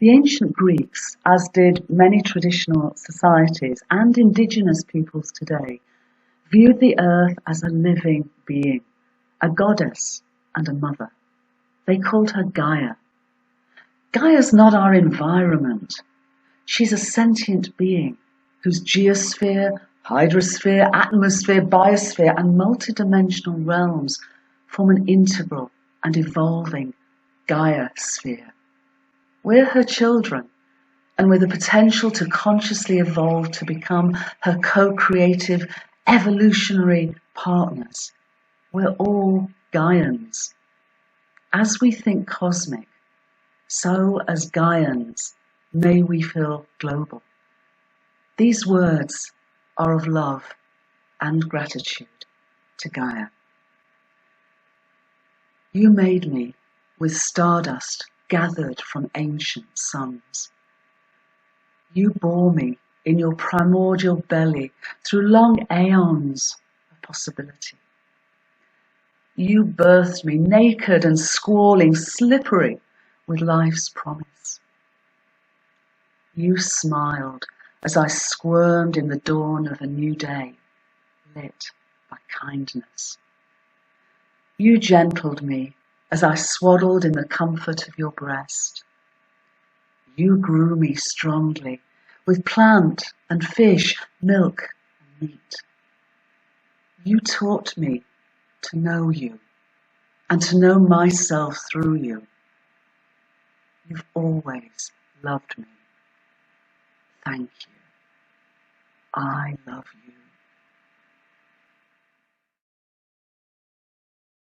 The ancient Greeks, as did many traditional societies and indigenous peoples today, viewed the earth as a living being, a goddess and a mother. They called her Gaia. Gaia's not our environment. She's a sentient being whose geosphere, hydrosphere, atmosphere, biosphere and multidimensional realms form an integral and evolving gaiasphere. We're her children, and with the potential to consciously evolve to become her co-creative, evolutionary partners. We're all Gaians. As we think cosmic, so as Gaians, may we feel global. These words are of love and gratitude to Gaia. You made me with stardust gathered from ancient suns. You bore me in your primordial belly through long aeons of possibility. You birthed me naked and squalling, slippery with life's promise. You smiled as I squirmed in the dawn of a new day, lit by kindness. You gentled me as I swaddled in the comfort of your breast. You grew me strongly with plant and fish, milk and meat. You taught me to know you and to know myself through you. You've always loved me. Thank you. I love you.